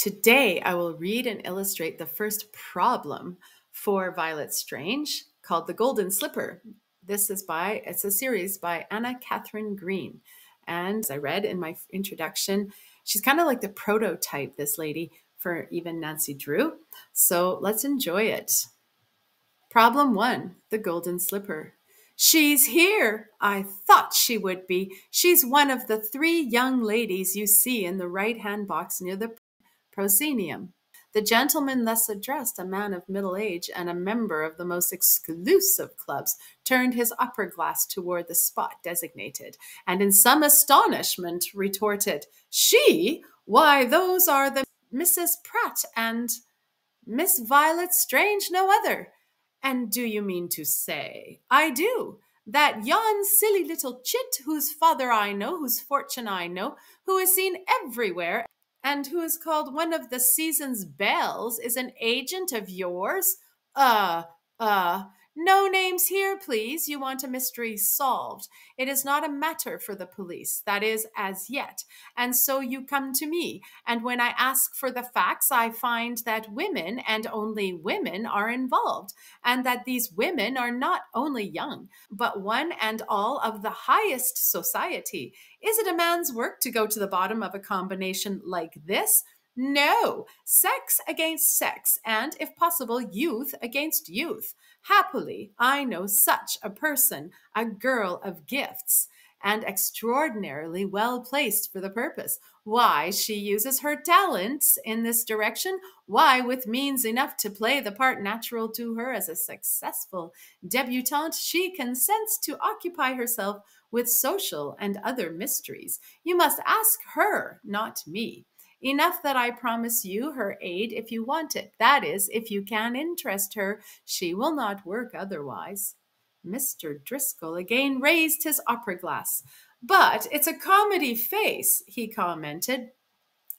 Today, I will read and illustrate the first problem for Violet Strange called The Golden Slipper. It's a series by Katherine Green. And as I read in my introduction, she's kind of like the prototype, this lady, for even Nancy Drew. So let's enjoy it. Problem 1, The Golden Slipper. She's here. I thought she would be. She's one of the 3 young ladies you see in the right-hand box near the proscenium. The gentleman thus addressed, a man of middle age and a member of the most exclusive clubs, turned his upper glass toward the spot designated, and in some astonishment retorted, "She? Why, those are the Mrs. Pratt and Miss Violet Strange, no other. And do you mean to say—" "I do. That yon silly little chit, whose father I know, whose fortune I know, who is seen everywhere, and who is called one of the season's belles, is an agent of yours? No names here, please. You want a mystery solved. It is not a matter for the police, that is, as yet. And so you come to me. And when I ask for the facts, I find that women, and only women, are involved, and that these women are not only young, but one and all of the highest society. Is it a man's work to go to the bottom of a combination like this? No, sex against sex, and, if possible, youth against youth. Happily, I know such a person, a girl of gifts, and extraordinarily well placed for the purpose. Why, she uses her talents in this direction. Why, with means enough to play the part natural to her as a successful debutante, she consents to occupy herself with social and other mysteries. You must ask her, not me. Enough that I promise you her aid if you want it. That is, if you can interest her, she will not work otherwise." Mr. Driscoll again raised his opera glass. "But it's a comedy face," he commented.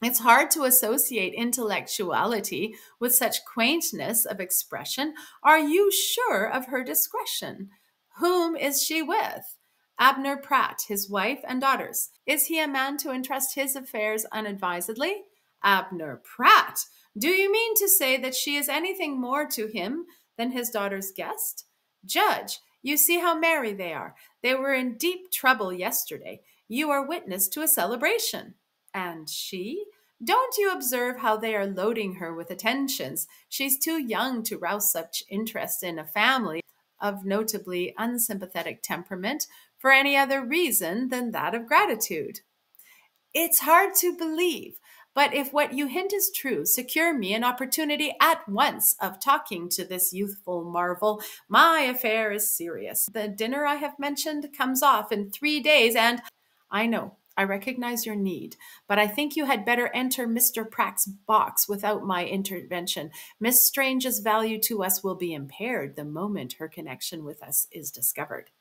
"It's hard to associate intellectuality with such quaintness of expression. Are you sure of her discretion? Whom is she with?" "Abner Pratt, his wife and daughters." "Is he a man to entrust his affairs unadvisedly?" "Abner Pratt! Do you mean to say that she is anything more to him than his daughter's guest? Judge, you see how merry they are. They were in deep trouble yesterday. You are witness to a celebration. And she? Don't you observe how they are loading her with attentions? She's too young to rouse such interest in a family of notably unsympathetic temperament for any other reason than that of gratitude." "It's hard to believe, but if what you hint is true, secure me an opportunity at once of talking to this youthful marvel. My affair is serious. The dinner I have mentioned comes off in 3 days, and—" "I know. I recognize your need, but I think you had better enter Mr. Pratt's box without my intervention. Miss Strange's value to us will be impaired the moment her connection with us is discovered."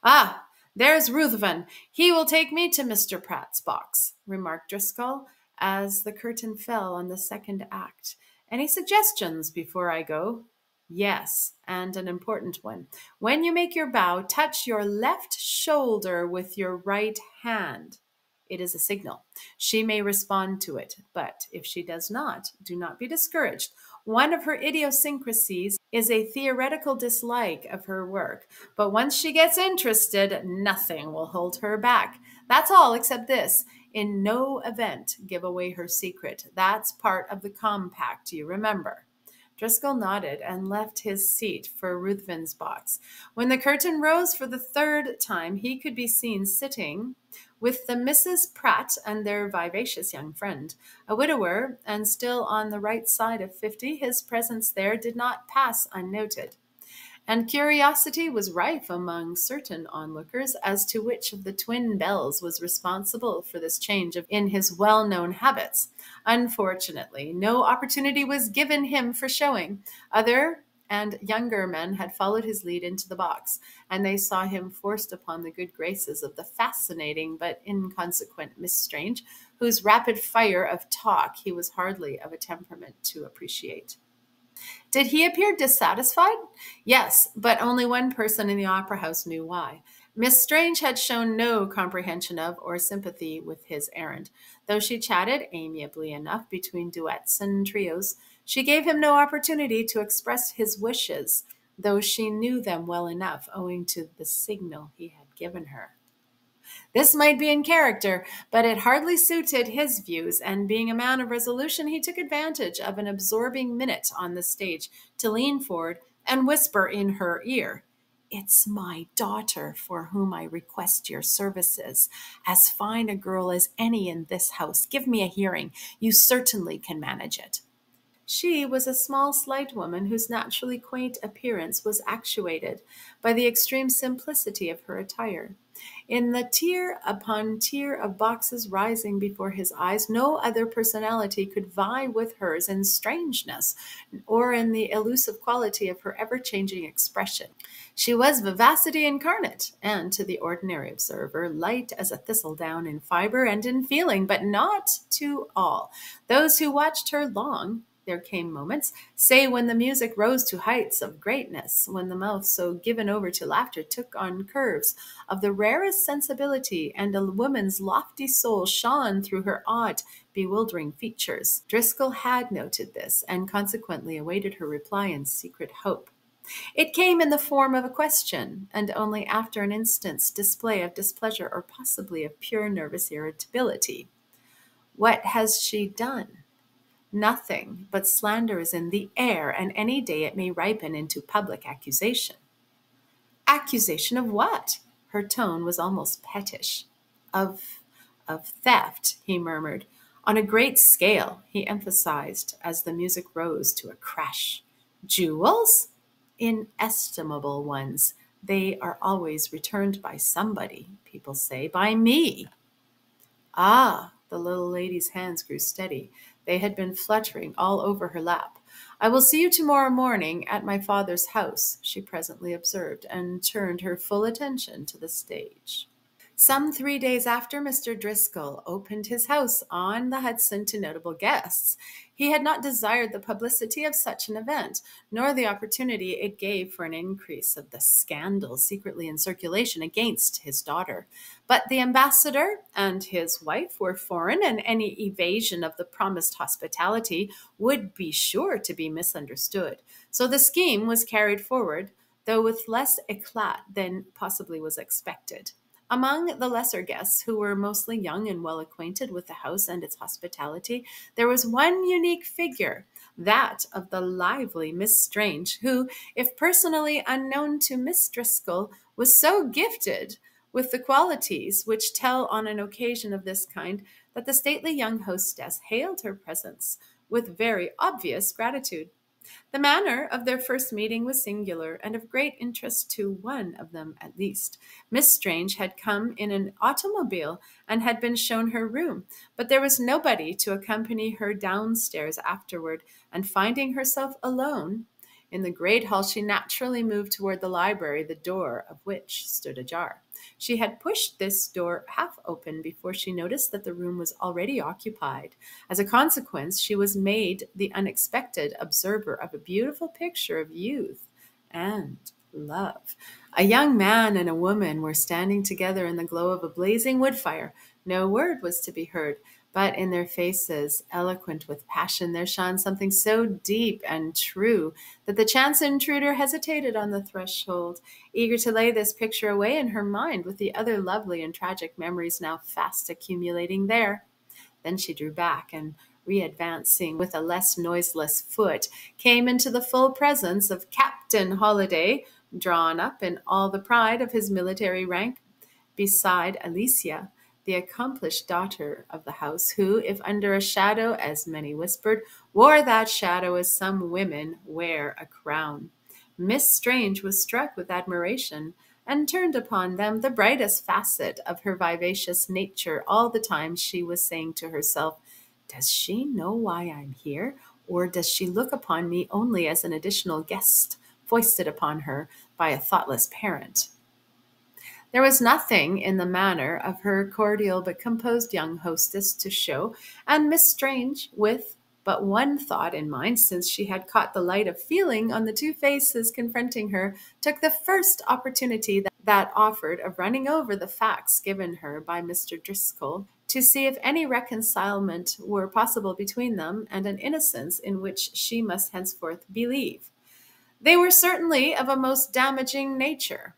"Ah, there's Ruthven. He will take me to Mr. Pratt's box," remarked Driscoll, as the curtain fell on the second act. "Any suggestions before I go?" "Yes, and an important one. When you make your bow, touch your left shoulder with your right hand. It is a signal. She may respond to it, but if she does not, do not be discouraged. One of her idiosyncrasies is a theoretical dislike of her work, but once she gets interested, nothing will hold her back. That's all except this: in no event give away her secret. That's part of the compact, you remember." Driscoll nodded and left his seat for Ruthven's box. When the curtain rose for the 3rd time, he could be seen sitting with the Misses Pratt and their vivacious young friend. A widower, and still on the right side of 50, his presence there did not pass unnoted. And curiosity was rife among certain onlookers as to which of the twin belles was responsible for this change in his well-known habits. Unfortunately, no opportunity was given him for showing. Other and younger men had followed his lead into the box, and they saw him forced upon the good graces of the fascinating but inconsequent Miss Strange, whose rapid fire of talk he was hardly of a temperament to appreciate. Did he appear dissatisfied? Yes, but only one person in the opera house knew why. Miss Strange had shown no comprehension of or sympathy with his errand. Though she chatted amiably enough between duets and trios, she gave him no opportunity to express his wishes, though she knew them well enough owing to the signal he had given her. This might be in character, but it hardly suited his views, and being a man of resolution, he took advantage of an absorbing minute on the stage to lean forward and whisper in her ear, "It's my daughter for whom I request your services. As fine a girl as any in this house. Give me a hearing. You certainly can manage it." She was a small, slight woman whose naturally quaint appearance was actuated by the extreme simplicity of her attire. In the tier upon tier of boxes rising before his eyes, no other personality could vie with hers in strangeness or in the elusive quality of her ever changing expression. She was vivacity incarnate, and to the ordinary observer, light as a thistledown in fiber and in feeling, but not to all. Those who watched her long, there came moments, say when the music rose to heights of greatness, when the mouth so given over to laughter took on curves of the rarest sensibility, and a woman's lofty soul shone through her odd, bewildering features. Driscoll had noted this, and consequently awaited her reply in secret hope. It came in the form of a question, and only after an instant's display of displeasure or possibly of pure nervous irritability. "What has she done?" "Nothing, but slander is in the air, and any day it may ripen into public accusation." "Accusation of what?" Her tone was almost pettish. Of of theft," he murmured. "On a great scale," he emphasized as the music rose to a crash. "Jewels?" "Inestimable ones. They are always returned by somebody, people say, by me." "Ah!" The little lady's hands grew steady. They had been fluttering all over her lap. "I will see you tomorrow morning at my father's house," she presently observed, and turned her full attention to the stage. Some 3 days after, Mr. Driscoll opened his house on the Hudson to notable guests. He had not desired the publicity of such an event, nor the opportunity it gave for an increase of the scandal secretly in circulation against his daughter. But the ambassador and his wife were foreign, and any evasion of the promised hospitality would be sure to be misunderstood. So the scheme was carried forward, though with less éclat than possibly was expected. Among the lesser guests, who were mostly young and well acquainted with the house and its hospitality, there was one unique figure, that of the lively Miss Strange, who, if personally unknown to Miss Driscoll, was so gifted with the qualities which tell on an occasion of this kind that the stately young hostess hailed her presence with very obvious gratitude. The manner of their first meeting was singular, and of great interest to one of them at least. Miss Strange had come in an automobile and had been shown her room, but there was nobody to accompany her downstairs afterward, and finding herself alone in the great hall, she naturally moved toward the library, the door of which stood ajar. She had pushed this door half open before she noticed that the room was already occupied. As a consequence, she was made the unexpected observer of a beautiful picture of youth and love. A young man and a woman were standing together in the glow of a blazing wood fire. No word was to be heard, but in their faces, eloquent with passion, there shone something so deep and true that the chance intruder hesitated on the threshold, eager to lay this picture away in her mind with the other lovely and tragic memories now fast accumulating there. Then she drew back, and re-advancing with a less noiseless foot, came into the full presence of Captain Holliday, drawn up in all the pride of his military rank, beside Alicia, the accomplished daughter of the house, who, if under a shadow, as many whispered, wore that shadow as some women wear a crown. Miss Strange was struck with admiration, and turned upon them the brightest facet of her vivacious nature. All the time she was saying to herself, "Does she know why I'm here, or does she look upon me only as an additional guest foisted upon her by a thoughtless parent?" There was nothing in the manner of her cordial but composed young hostess to show, and Miss Strange, with but one thought in mind, since she had caught the light of feeling on the two faces confronting her, took the first opportunity that offered of running over the facts given her by Mr. Driscoll to see if any reconcilement were possible between them and an innocence in which she must henceforth believe. They were certainly of a most damaging nature.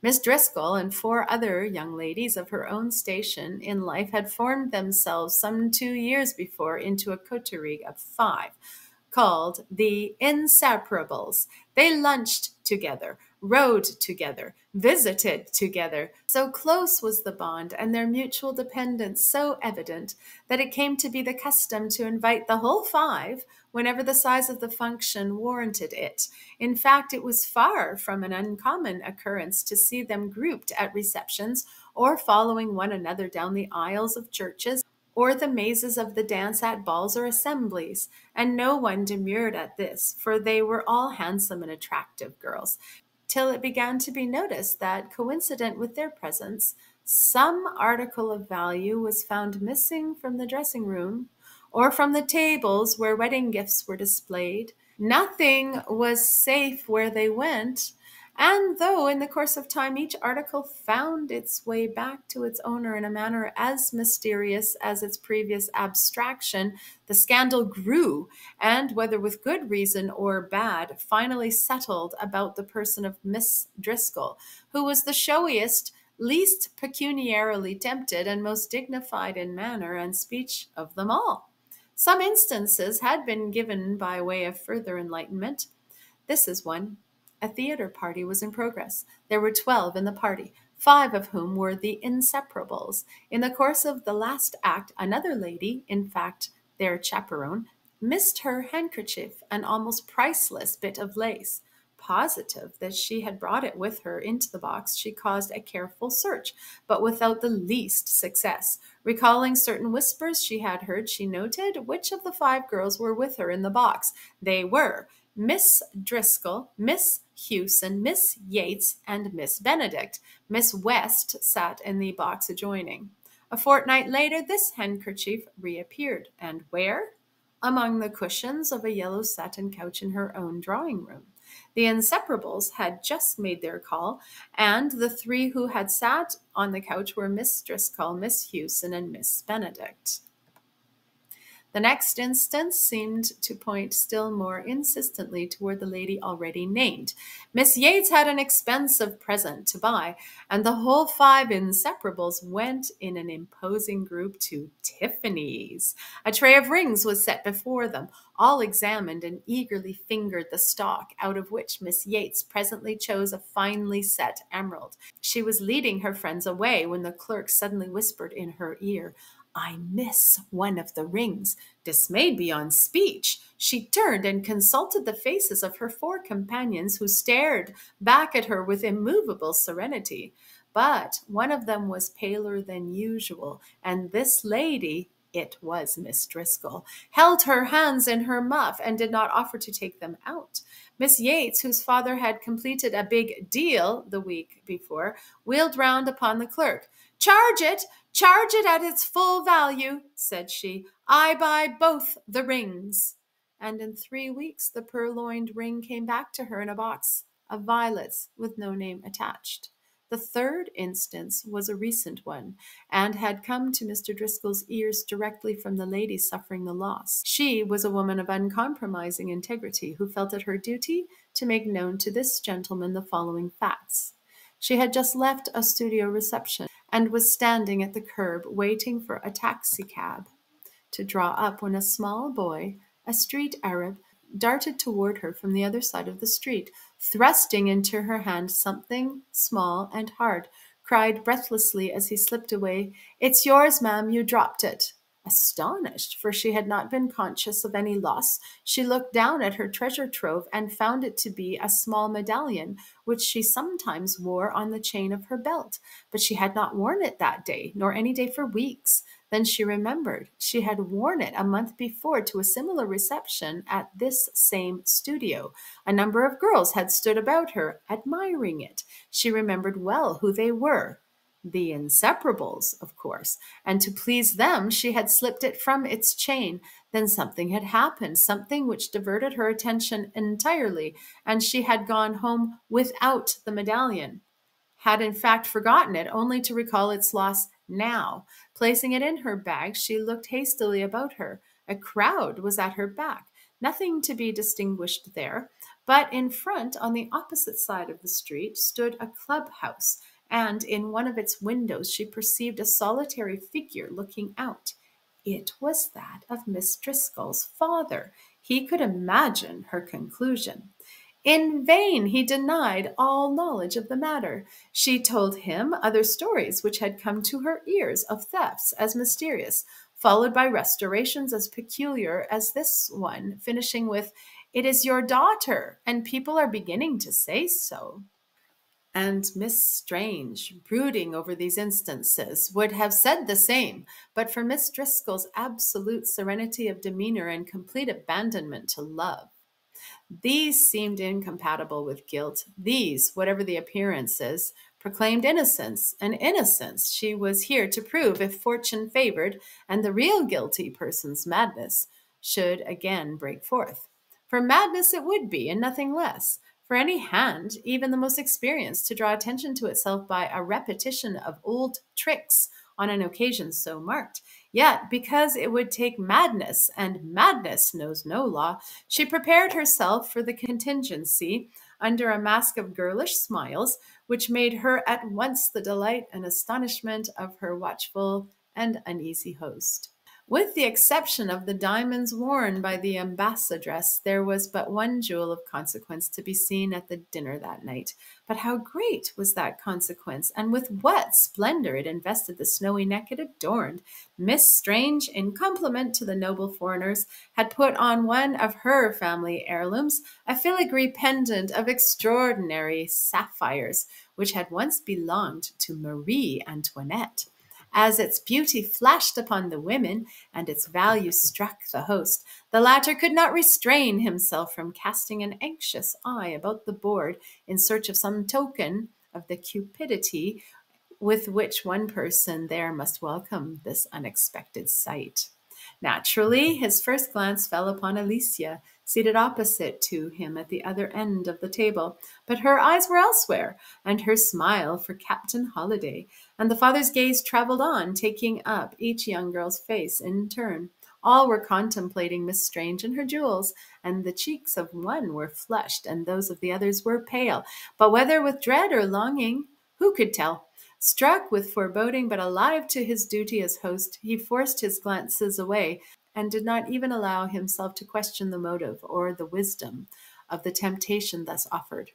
Miss Driscoll and four other young ladies of her own station in life had formed themselves some 2 years before into a coterie of five, called the Inseparables. They lunched together, rode together, visited together. So close was the bond and their mutual dependence so evident that it came to be the custom to invite the whole five whenever the size of the function warranted it. In fact, it was far from an uncommon occurrence to see them grouped at receptions or following one another down the aisles of churches or the mazes of the dance at balls or assemblies, and no one demurred at this, for they were all handsome and attractive girls, till it began to be noticed that, coincident with their presence, some article of value was found missing from the dressing room or from the tables where wedding gifts were displayed. Nothing was safe where they went, and though in the course of time each article found its way back to its owner in a manner as mysterious as its previous abstraction, the scandal grew, and, whether with good reason or bad, finally settled about the person of Miss Driscoll, who was the showiest, least pecuniarily tempted, and most dignified in manner and speech of them all. Some instances had been given by way of further enlightenment. This is one. A theater party was in progress. There were 12 in the party, 5 of whom were the Inseparables. In the course of the last act, another lady, in fact, their chaperone, missed her handkerchief, an almost priceless bit of lace. Positive that she had brought it with her into the box, she caused a careful search, but without the least success. Recalling certain whispers she had heard, she noted which of the 5 girls were with her in the box. They were Miss Driscoll, Miss Hewson, Miss Yates, and Miss Benedict. Miss West sat in the box adjoining. A fortnight later, this handkerchief reappeared. And where? Among the cushions of a yellow satin couch in her own drawing room. The Inseparables had just made their call, and the 3 who had sat on the couch were Miss Driscoll, Miss Hewson, and Miss Benedict. The next instance seemed to point still more insistently toward the lady already named. Miss Yates had an expensive present to buy, and the whole 5 Inseparables went in an imposing group to Tiffany's. A tray of rings was set before them. All examined and eagerly fingered the stock, out of which Miss Yates presently chose a finely set emerald. She was leading her friends away when the clerk suddenly whispered in her ear, "I miss one of the rings." Dismayed beyond speech, she turned and consulted the faces of her 4 companions, who stared back at her with immovable serenity. But one of them was paler than usual, and this lady, it was Miss Driscoll, held her hands in her muff and did not offer to take them out. Miss Yates, whose father had completed a big deal the week before, wheeled round upon the clerk. "Charge it! Charge it at its full value," said she. "I buy both the rings." And in 3 weeks the purloined ring came back to her in a box of violets with no name attached. The third instance was a recent one, and had come to Mr. Driscoll's ears directly from the lady suffering the loss. She was a woman of uncompromising integrity, who felt it her duty to make known to this gentleman the following facts. She had just left a studio reception, and was standing at the curb waiting for a taxicab to draw up, when a small boy, a street Arab, darted toward her from the other side of the street, thrusting into her hand something small and hard, cried breathlessly as he slipped away, "It's yours, ma'am, you dropped it." Astonished, for she had not been conscious of any loss, she looked down at her treasure trove and found it to be a small medallion, which she sometimes wore on the chain of her belt. But she had not worn it that day, nor any day for weeks. Then she remembered she had worn it a month before to a similar reception at this same studio. A number of girls had stood about her, admiring it. She remembered well who they were. The Inseparables, of course, and to please them she had slipped it from its chain. Then something had happened, something which diverted her attention entirely, and she had gone home without the medallion. had in fact forgotten it, only to recall its loss now. Placing it in her bag, she looked hastily about her. A crowd was at her back, nothing to be distinguished there, but in front, on the opposite side of the street, stood a clubhouse, and in one of its windows she perceived a solitary figure looking out. It was that of Miss Driscoll's father. He could imagine her conclusion. In vain he denied all knowledge of the matter. She told him other stories which had come to her ears of thefts as mysterious, followed by restorations as peculiar as this one, finishing with, "It is your daughter, and people are beginning to say so." And Miss Strange, brooding over these instances, would have said the same, but for Miss Driscoll's absolute serenity of demeanor and complete abandonment to love. These seemed incompatible with guilt. These, whatever the appearances, proclaimed innocence, and innocence she was here to prove if fortune favored and the real guilty person's madness should again break forth. For madness it would be, and nothing less. For any hand, even the most experienced, to draw attention to itself by a repetition of old tricks on an occasion so marked. Yet, because it would take madness, and madness knows no law, she prepared herself for the contingency under a mask of girlish smiles, which made her at once the delight and astonishment of her watchful and uneasy host. With the exception of the diamonds worn by the ambassadress, there was but one jewel of consequence to be seen at the dinner that night. But how great was that consequence, and with what splendor it invested the snowy neck it adorned! Miss Strange, in compliment to the noble foreigners, had put on one of her family heirlooms, a filigree pendant of extraordinary sapphires, which had once belonged to Marie Antoinette. As its beauty flashed upon the women, and its value struck the host, the latter could not restrain himself from casting an anxious eye about the board in search of some token of the cupidity with which one person there must welcome this unexpected sight. Naturally, his first glance fell upon Alicia, seated opposite to him at the other end of the table, but her eyes were elsewhere, and her smile for Captain Holliday, and the father's gaze traveled on, taking up each young girl's face in turn. All were contemplating Miss Strange and her jewels, and the cheeks of one were flushed, and those of the others were pale, but whether with dread or longing, who could tell? Struck with foreboding, but alive to his duty as host, he forced his glances away and did not even allow himself to question the motive or the wisdom of the temptation thus offered.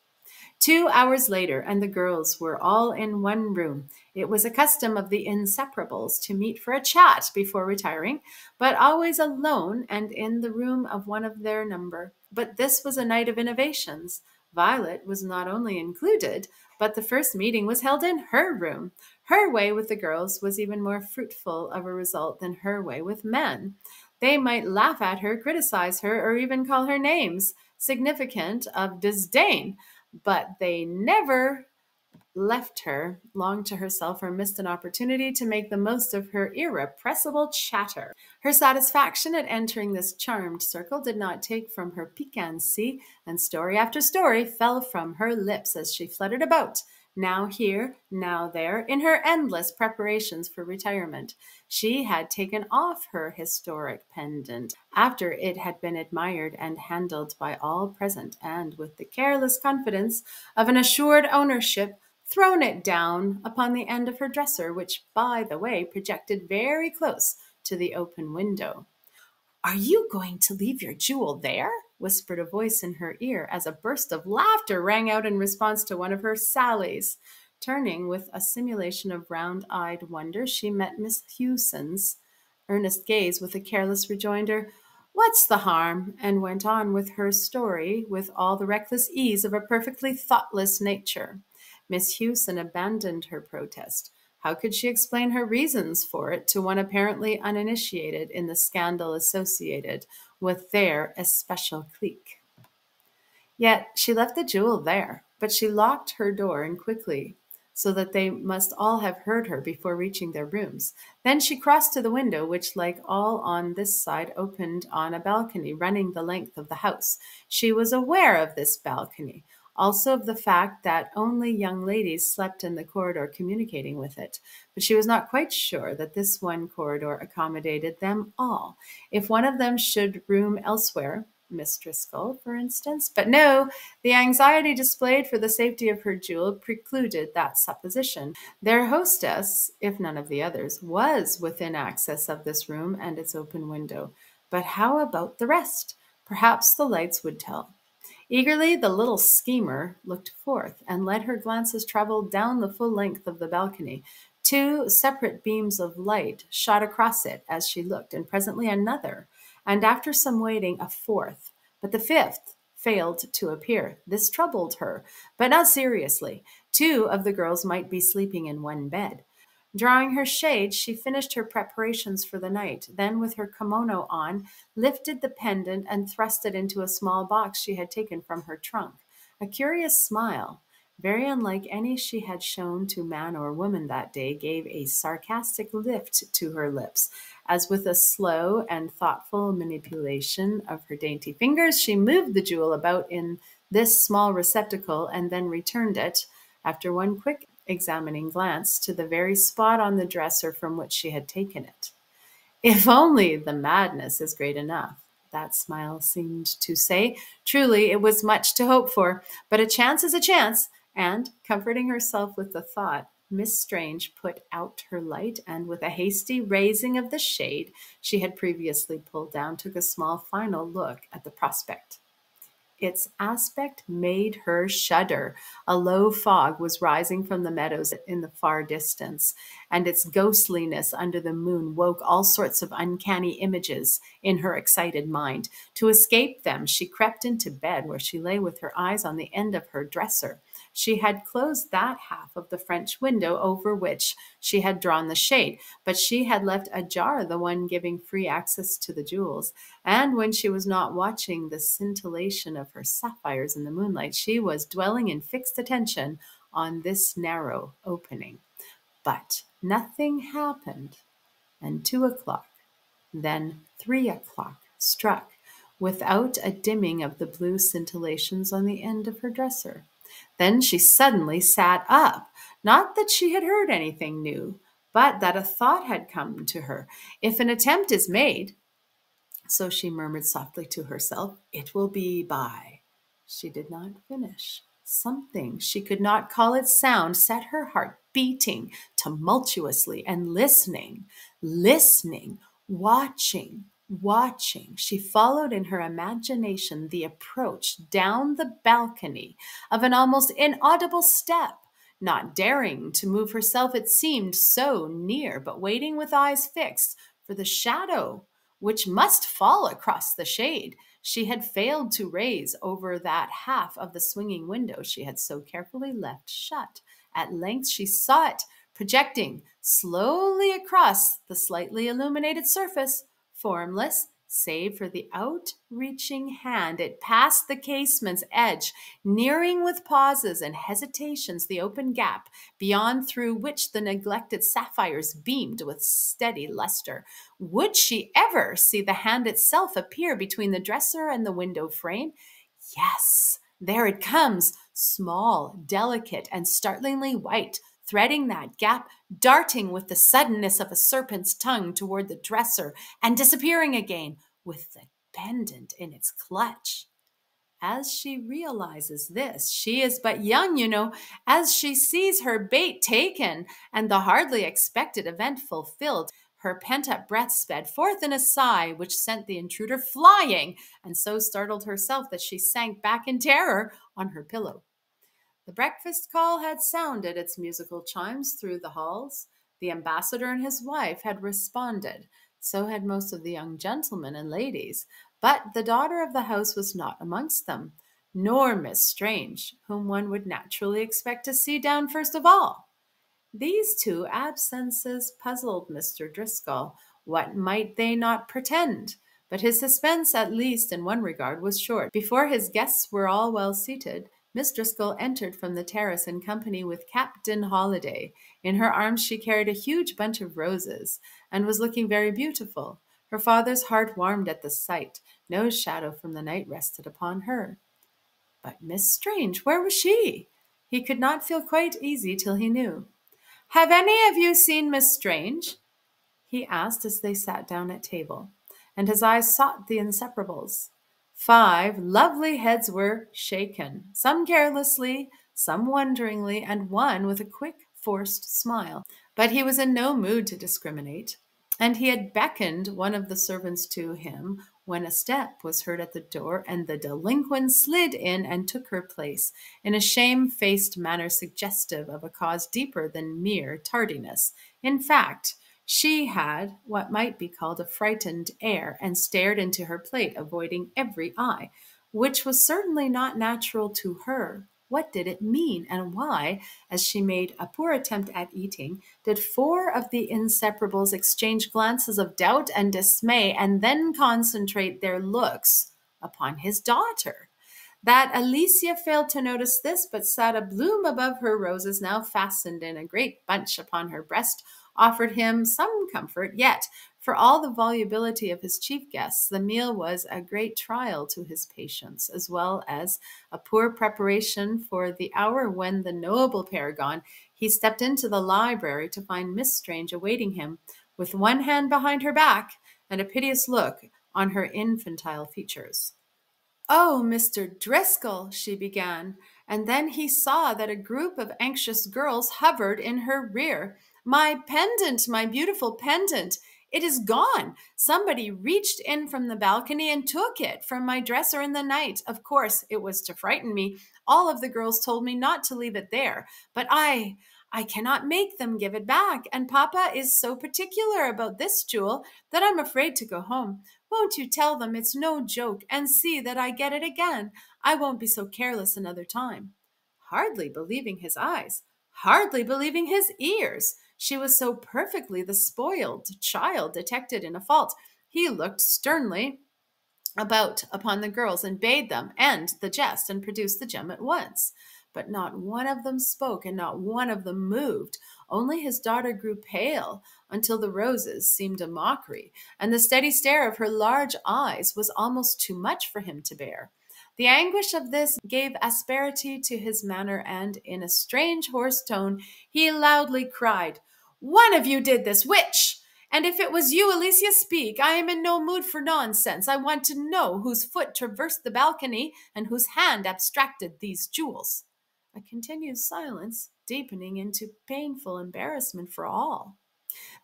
2 hours later, and the girls were all in one room. It was a custom of the Inseparables to meet for a chat before retiring, but always alone and in the room of one of their number. But this was a night of innovations. Violet was not only included, but the first meeting was held in her room. Her way with the girls was even more fruitful of a result than her way with men. They might laugh at her, criticize her, or even call her names, significant of disdain, but they never left her long to herself or missed an opportunity to make the most of her irrepressible chatter. Her satisfaction at entering this charmed circle did not take from her piquancy, and story after story fell from her lips as she fluttered about, now here, now there, in her endless preparations for retirement. She had taken off her historic pendant after it had been admired and handled by all present, and with the careless confidence of an assured ownership, thrown it down upon the end of her dresser, which, by the way, projected very close to the open window. "Are you going to leave your jewel there?" whispered a voice in her ear, as a burst of laughter rang out in response to one of her sallies. Turning with a simulation of round-eyed wonder, she met Miss Hewson's earnest gaze with a careless rejoinder, "What's the harm?" and went on with her story with all the reckless ease of a perfectly thoughtless nature. Miss Hewson abandoned her protest. How could she explain her reasons for it to one apparently uninitiated in the scandal associated with their especial clique? Yet she left the jewel there, but she locked her door and quickly, so that they must all have heard her before reaching their rooms. Then she crossed to the window, which, like all on this side, opened on a balcony running the length of the house. She was aware of this balcony. also of the fact that only young ladies slept in the corridor communicating with it. But she was not quite sure that this one corridor accommodated them all. If one of them should room elsewhere, Miss Driscoll, for instance. But no, the anxiety displayed for the safety of her jewel precluded that supposition. Their hostess, if none of the others, was within access of this room and its open window. But how about the rest? Perhaps the lights would tell. Eagerly, the little schemer looked forth and let her glances travel down the full length of the balcony. Two separate beams of light shot across it as she looked, and presently another, and after some waiting, a fourth. But the fifth failed to appear. This troubled her, but not seriously. Two of the girls might be sleeping in one bed. Drawing her shade, she finished her preparations for the night. Then, with her kimono on, lifted the pendant and thrust it into a small box she had taken from her trunk. A curious smile, very unlike any she had shown to man or woman that day, gave a sarcastic lift to her lips, as with a slow and thoughtful manipulation of her dainty fingers, she moved the jewel about in this small receptacle and then returned it, after one quick examining glance, to the very spot on the dresser from which she had taken it. If only the madness is great enough, that smile seemed to say. Truly, it was much to hope for, but a chance is a chance, and, comforting herself with the thought, Miss Strange put out her light, and with a hasty raising of the shade she had previously pulled down, took a small final look at the prospect. Its aspect made her shudder. A low fog was rising from the meadows in the far distance, and its ghostliness under the moon woke all sorts of uncanny images in her excited mind. To escape them, she crept into bed, where she lay with her eyes on the end of her dresser. She had closed that half of the French window over which she had drawn the shade, but she had left ajar the one giving free access to the jewels. And when she was not watching the scintillation of her sapphires in the moonlight, she was dwelling in fixed attention on this narrow opening. But nothing happened, and 2 o'clock, then 3 o'clock struck, without a dimming of the blue scintillations on the end of her dresser. Then she suddenly sat up. Not that she had heard anything new, but that a thought had come to her. If an attempt is made, so she murmured softly to herself, it will be by. She did not finish. Something, she could not call it sound, set her heart beating tumultuously and listening, watching. She followed in her imagination the approach down the balcony of an almost inaudible step. Not daring to move herself, it seemed so near, but waiting with eyes fixed for the shadow which must fall across the shade she had failed to raise over that half of the swinging window she had so carefully left shut. At length she saw it, projecting slowly across the slightly illuminated surface, formless, save for the outreaching hand. It passed the casement's edge, nearing with pauses and hesitations the open gap beyond, through which the neglected sapphires beamed with steady luster. Would she ever see the hand itself appear between the dresser and the window frame? Yes, there it comes, small, delicate, and startlingly white, threading that gap, darting with the suddenness of a serpent's tongue toward the dresser, and disappearing again with the pendant in its clutch. As she realizes this, she is but young, as she sees her bait taken and the hardly expected event fulfilled, her pent-up breath sped forth in a sigh which sent the intruder flying, and so startled herself that she sank back in terror on her pillow. The breakfast call had sounded its musical chimes through the halls. The ambassador and his wife had responded. So had most of the young gentlemen and ladies. But the daughter of the house was not amongst them, nor Miss Strange, whom one would naturally expect to see down first of all. These two absences puzzled Mr. Driscoll. What might they not pretend? But his suspense, at least in one regard, was short. Before his guests were all well seated, Miss Driscoll entered from the terrace in company with Captain Holliday. In her arms she carried a huge bunch of roses, and was looking very beautiful. Her father's heart warmed at the sight. No shadow from the night rested upon her. But Miss Strange, where was she? He could not feel quite easy till he knew. Have any of you seen Miss Strange? He asked as they sat down at table, and his eyes sought the Inseparables. 5 lovely heads were shaken, some carelessly, some wonderingly, and one with a quick, forced smile. But he was in no mood to discriminate, and he had beckoned one of the servants to him when a step was heard at the door, and the delinquent slid in and took her place in a shamefaced manner suggestive of a cause deeper than mere tardiness. In fact, she had what might be called a frightened air, and stared into her plate, avoiding every eye, which was certainly not natural to her. What did it mean, and why, as she made a poor attempt at eating, did 4 of the Inseparables exchange glances of doubt and dismay, and then concentrate their looks upon his daughter? That Alicia failed to notice this, but sat a bloom above her roses, now fastened in a great bunch upon her breast, offered him some comfort. Yet, for all the volubility of his chief guests, the meal was a great trial to his patience, as well as a poor preparation for the hour when the noble paragon he stepped into the library to find Miss Strange awaiting him, with one hand behind her back and a piteous look on her infantile features. Oh, Mr. Driscoll, she began, and then he saw that a group of anxious girls hovered in her rear. My pendant, my beautiful pendant, it is gone. Somebody reached in from the balcony and took it from my dresser in the night. Of course, it was to frighten me. All of the girls told me not to leave it there, but I cannot make them give it back, and Papa is so particular about this jewel that I'm afraid to go home. Won't you tell them it's no joke and see that I get it again? I won't be so careless another time. Hardly believing his eyes, hardly believing his ears. She was so perfectly the spoiled child detected in a fault. He looked sternly about upon the girls and bade them end the jest and produce the gem at once. But not one of them spoke, and not one of them moved. Only his daughter grew pale until the roses seemed a mockery, and the steady stare of her large eyes was almost too much for him to bear. The anguish of this gave asperity to his manner, and in a strange hoarse tone he loudly cried, One of you did this, which? And if it was you, Alicia, speak. I am in no mood for nonsense. I want to know whose foot traversed the balcony and whose hand abstracted these jewels. A continued silence, deepening into painful embarrassment for all.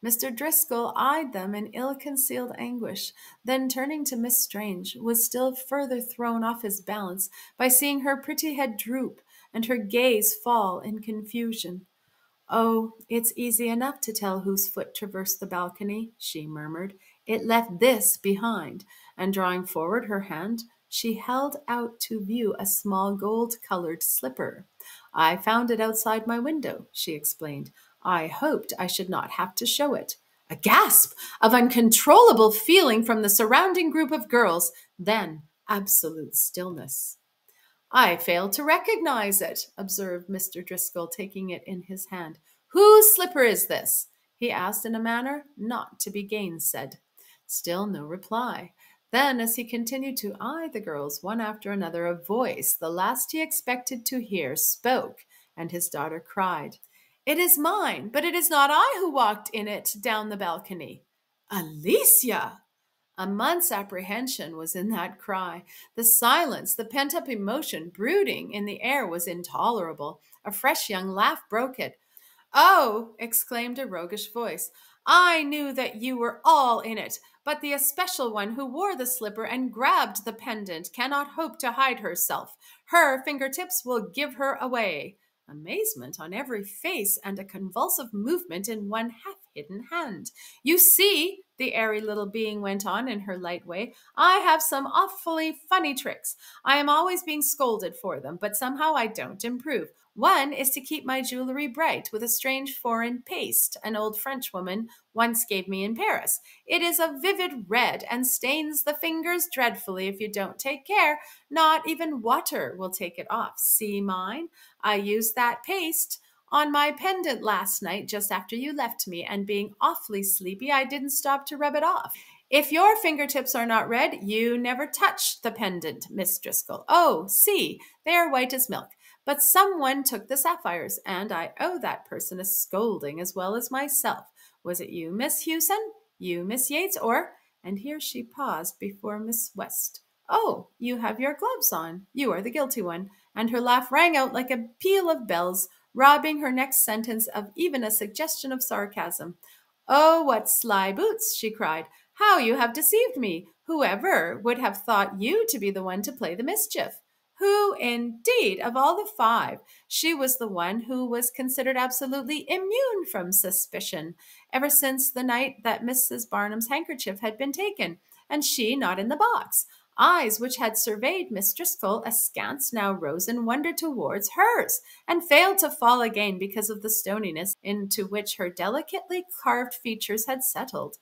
Mr. Driscoll eyed them in ill-concealed anguish, then turning to Miss Strange, was still further thrown off his balance by seeing her pretty head droop and her gaze fall in confusion. Oh, it's easy enough to tell whose foot traversed the balcony, she murmured. It left this behind, and drawing forward her hand, she held out to view a small gold-colored slipper. I found it outside my window, she explained. I hoped I should not have to show it. A gasp of uncontrollable feeling from the surrounding group of girls, then absolute stillness. I fail to recognize it, observed Mr. Driscoll, taking it in his hand. Whose slipper is this? He asked in a manner not to be gainsaid. Still no reply. Then, as he continued to eye the girls one after another, a voice, the last he expected to hear, spoke, and his daughter cried, It is mine, but it is not I who walked in it down the balcony. Alicia! A month's apprehension was in that cry. The silence, the pent-up emotion brooding in the air was intolerable. A fresh young laugh broke it. Oh, exclaimed a roguish voice, I knew that you were all in it, but the especial one who wore the slipper and grabbed the pendant cannot hope to hide herself. Her fingertips will give her away. Amazement on every face and a convulsive movement in one half-hidden hand. You see, the airy little being went on in her light way, I have some awfully funny tricks. I am always being scolded for them, but somehow I don't improve. One is to keep my jewelry bright with a strange foreign paste an old Frenchwoman once gave me in Paris. It is a vivid red and stains the fingers dreadfully if you don't take care. Not even water will take it off. See mine? I used that paste on my pendant last night just after you left me, and being awfully sleepy, I didn't stop to rub it off. If your fingertips are not red, you never touched the pendant, Miss Driscoll. Oh, see, they are white as milk. But someone took the sapphires, and I owe that person a scolding as well as myself. Was it you, Miss Hewson? You, Miss Yates, or— And here she paused before Miss West. Oh, you have your gloves on. You are the guilty one. And her laugh rang out like a peal of bells, robbing her next sentence of even a suggestion of sarcasm. Oh, what sly boots, she cried. How you have deceived me! Whoever would have thought you to be the one to play the mischief? Who, indeed, of all the five? She was the one who was considered absolutely immune from suspicion, ever since the night that Mrs. Barnum's handkerchief had been taken, and she not in the box. Eyes which had surveyed Miss Driscoll askance now rose in wonder towards hers, and failed to fall again because of the stoniness into which her delicately carved features had settled.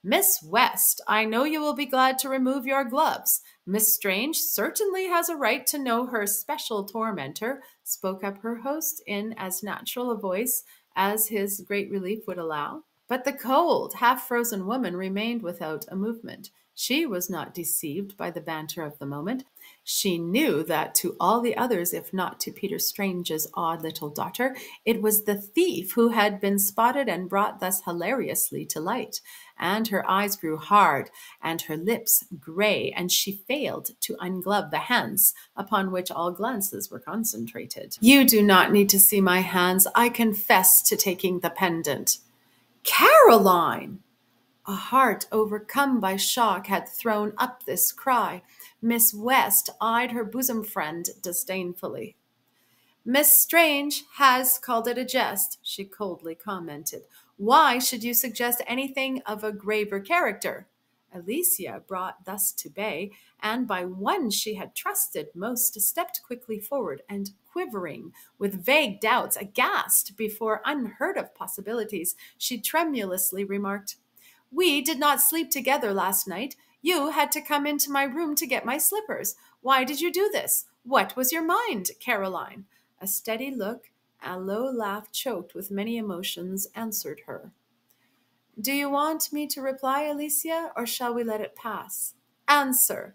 Miss West, I know you will be glad to remove your gloves. Miss Strange certainly has a right to know her special tormentor, spoke up her host in as natural a voice as his great relief would allow. But the cold, half-frozen woman remained without a movement. She was not deceived by the banter of the moment. She knew that to all the others, if not to Peter Strange's odd little daughter, it was the thief who had been spotted and brought thus hilariously to light. And her eyes grew hard, and her lips gray, and she failed to unglove the hands upon which all glances were concentrated. You do not need to see my hands. I confess to taking the pendant. Caroline! A heart overcome by shock had thrown up this cry. Miss West eyed her bosom friend disdainfully. Miss Strange has called it a jest, she coldly commented. Why should you suggest anything of a graver character? Alicia, brought thus to bay, and by one she had trusted most, stepped quickly forward, and quivering with vague doubts, aghast before unheard of possibilities, she tremulously remarked, We did not sleep together last night. You had to come into my room to get my slippers. Why did you do this? What was your mind, Caroline? A steady look, a low laugh choked with many emotions, answered her. Do you want me to reply, Alicia, or shall we let it pass? Answer.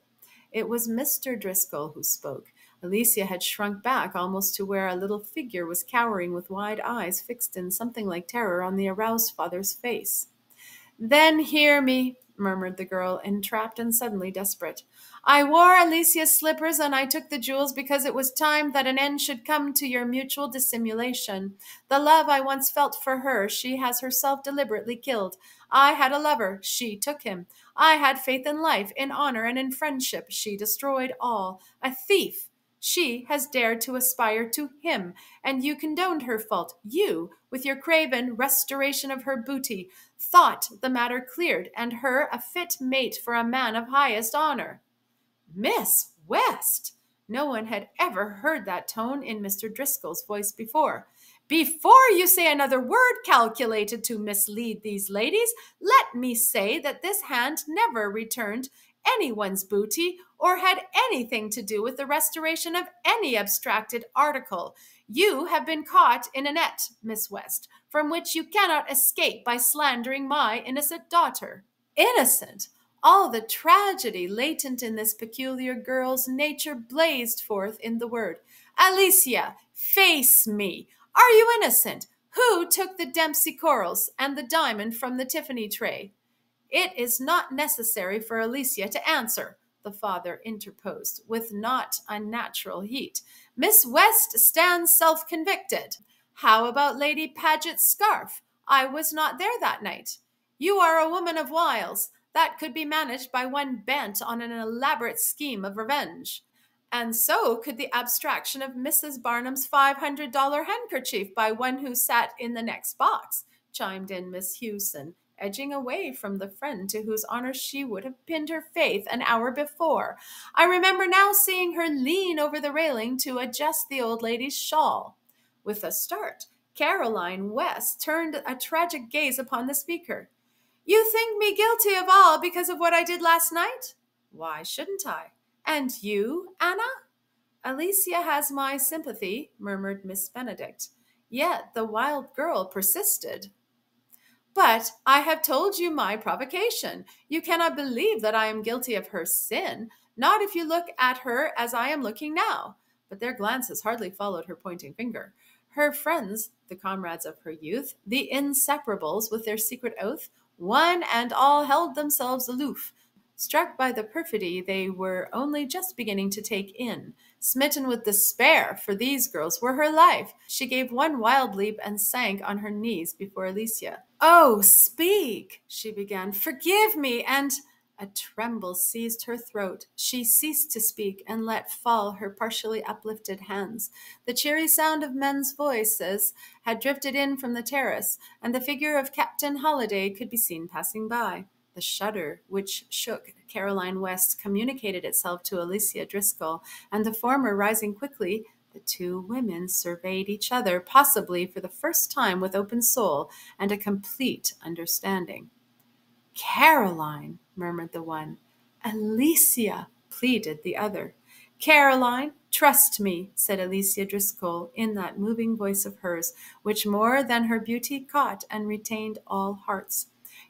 It was Mr. Driscoll who spoke. Alicia had shrunk back almost to where a little figure was cowering with wide eyes fixed in something like terror on the aroused father's face. Then hear me, murmured the girl, entrapped and suddenly desperate. I wore Alicia's slippers and I took the jewels because it was time that an end should come to your mutual dissimulation. The love I once felt for her, she has herself deliberately killed. I had a lover, she took him. I had faith in life, in honor, and in friendship, she destroyed all. A thief, she has dared to aspire to him, and you condoned her fault. You, with your craven restoration of her booty, thought the matter cleared, and her a fit mate for a man of highest honor. Miss West! No one had ever heard that tone in Mr. Driscoll's voice before. Before you say another word calculated to mislead these ladies, let me say that this hand never returned anyone's booty or had anything to do with the restoration of any abstracted article. You have been caught in a net, Miss West, from which you cannot escape by slandering my innocent daughter. Innocent! All the tragedy latent in this peculiar girl's nature blazed forth in the word. Alicia, face me! Are you innocent? Who took the Dempsey corals and the diamond from the Tiffany tray? It is not necessary for Alicia to answer, the father interposed, with not unnatural heat. Miss West stands self-convicted. How about Lady Paget's scarf? I was not there that night. You are a woman of wiles. That could be managed by one bent on an elaborate scheme of revenge. And so could the abstraction of Mrs. Barnum's $500 handkerchief by one who sat in the next box, chimed in Miss Hewson, edging away from the friend to whose honor she would have pinned her faith an hour before. I remember now seeing her lean over the railing to adjust the old lady's shawl. With a start, Caroline West turned a tragic gaze upon the speaker. You think me guilty of all because of what I did last night? Why shouldn't I? And you, Anna? Alicia has my sympathy, murmured Miss Benedict. Yet the wild girl persisted. But I have told you my provocation. You cannot believe that I am guilty of her sin, not if you look at her as I am looking now. But their glances hardly followed her pointing finger. Her friends, the comrades of her youth, the Inseparables with their secret oath, one and all held themselves aloof, struck by the perfidy they were only just beginning to take in. Smitten with despair, for these girls were her life, she gave one wild leap and sank on her knees before Alicia. "Oh, speak!" she began. "Forgive me, and—" A tremble seized her throat. She ceased to speak and let fall her partially uplifted hands. The cheery sound of men's voices had drifted in from the terrace, and the figure of Captain Holliday could be seen passing by. The shudder which shook Caroline West communicated itself to Alicia Driscoll, and the former rising quickly, the two women surveyed each other, possibly for the first time with open soul and a complete understanding. "Caroline," murmured the one. "Alicia," pleaded the other. "Caroline, trust me," said Alicia Driscoll in that moving voice of hers, which more than her beauty caught and retained all hearts.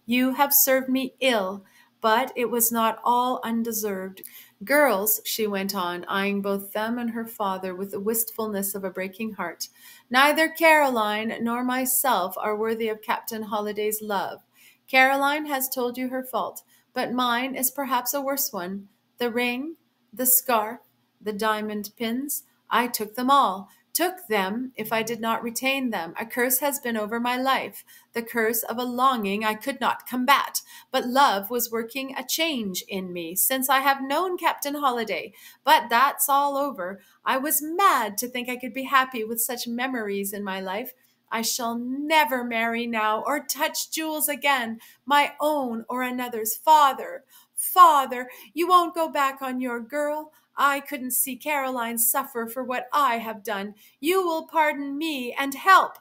"You have served me ill, but it was not all undeserved. Girls," she went on, eyeing both them and her father with the wistfulness of a breaking heart, "neither Caroline nor myself are worthy of Captain Holliday's love. Caroline has told you her fault, but mine is perhaps a worse one. The ring, the scarf, the diamond pins, I took them all. Took them if I did not retain them. A curse has been over my life, the curse of a longing I could not combat. But love was working a change in me since I have known Captain Holliday. But that's all over. I was mad to think I could be happy with such memories in my life. I shall never marry now or touch jewels again, my own or another's. Father, you won't go back on your girl? I couldn't see Caroline suffer for what I have done. You will pardon me and help.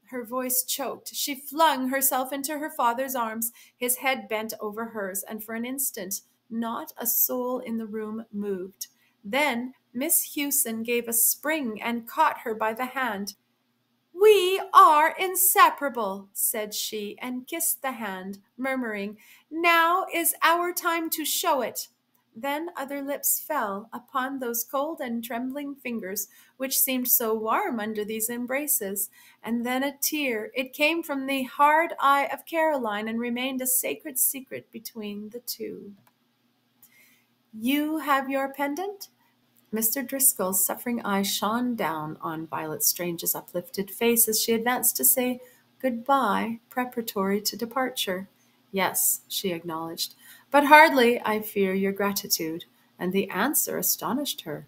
Her voice choked. She flung herself into her father's arms, his head bent over hers, and for an instant not a soul in the room moved. Then Miss Hewson gave a spring and caught her by the hand. "We are inseparable," said she, and kissed the hand, murmuring, "Now is our time to show it." Then other lips fell upon those cold and trembling fingers, which seemed so warm under these embraces, and then a tear. It came from the hard eye of Caroline and remained a sacred secret between the two. "You have your pendant?" Mr. Driscoll's suffering eyes shone down on Violet Strange's uplifted face as she advanced to say good-bye, preparatory to departure. "Yes," she acknowledged, "but hardly, I fear, your gratitude." And the answer astonished her.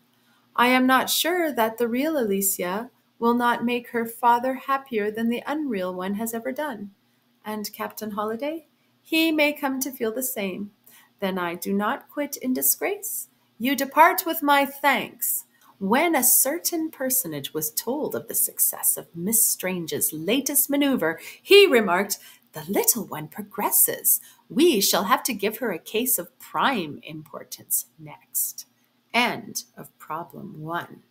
"I am not sure that the real Alicia will not make her father happier than the unreal one has ever done. And Captain Holliday? He may come to feel the same. Then I do not quit in disgrace? You depart with my thanks." When a certain personage was told of the success of Miss Strange's latest maneuver, he remarked, "The little one progresses. We shall have to give her a case of prime importance next." End of problem 1.